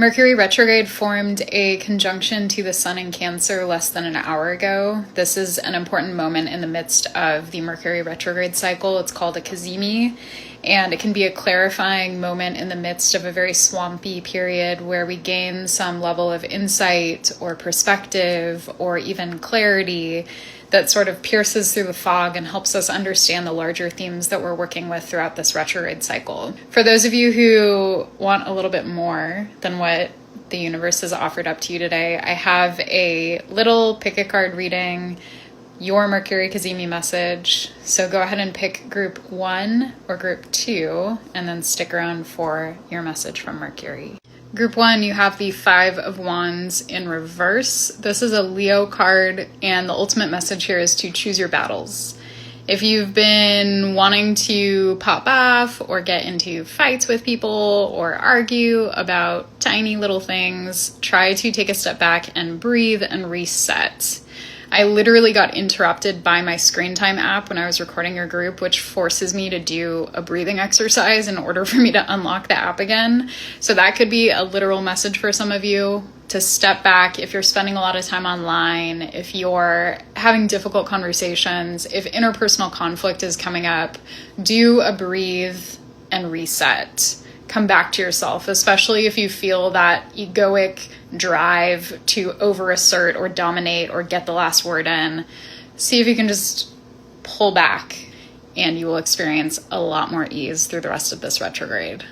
Mercury retrograde formed a conjunction to the sun in Cancer less than an hour ago. This is an important moment in the midst of the Mercury retrograde cycle. It's called a cazimi, and it can be a clarifying moment in the midst of a very swampy period where we gain some level of insight or perspective or even clarity that sort of pierces through the fog and helps us understand the larger themes that we're working with throughout this retrograde cycle. For those of you who want a little bit more than what the universe has offered up to you today, I have a little pick a card reading, your Mercury cazimi message. So go ahead and pick group 1 or group 2 and then stick around for your message from Mercury. Group 1, you have the 5 of Wands in reverse. This is a Leo card, and the ultimate message here is to choose your battles. If you've been wanting to pop off or get into fights with people or argue about tiny little things, try to take a step back and breathe and reset. I literally got interrupted by my screen time app when I was recording your group, which forces me to do a breathing exercise in order for me to unlock the app again. So that could be a literal message for some of you to step back if you're spending a lot of time online, if you're having difficult conversations, if interpersonal conflict is coming up, do a breathe and reset. Come back to yourself, especially if you feel that egoic drive to overassert or dominate or get the last word in. See if you can just pull back, and you will experience a lot more ease through the rest of this retrograde.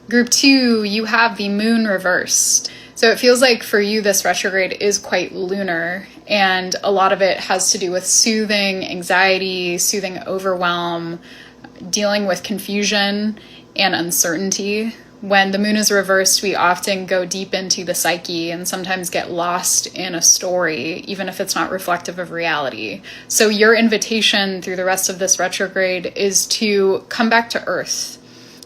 Group 2, you have the moon reversed. So it feels like for you, this retrograde is quite lunar, and a lot of it has to do with soothing anxiety, soothing overwhelm, dealing with confusion and uncertainty. When the moon is reversed, we often go deep into the psyche and sometimes get lost in a story, even if it's not reflective of reality. So your invitation through the rest of this retrograde is to come back to earth.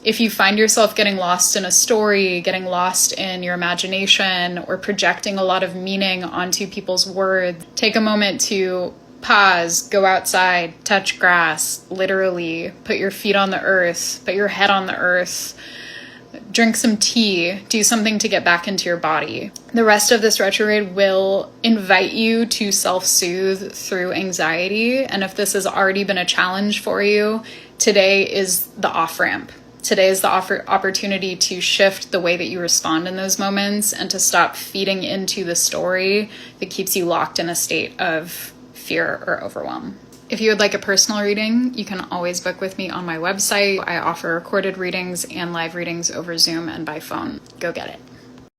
If you find yourself getting lost in a story, getting lost in your imagination, or projecting a lot of meaning onto people's words, take a moment to pause, go outside, touch grass, literally put your feet on the earth, put your head on the earth, drink some tea, do something to get back into your body. The rest of this retrograde will invite you to self-soothe through anxiety. And if this has already been a challenge for you, today is the off-ramp. Today is the opportunity to shift the way that you respond in those moments and to stop feeding into the story that keeps you locked in a state of fear or overwhelm. If you would like a personal reading, you can always book with me on my website. I offer recorded readings and live readings over Zoom and by phone. Go get it.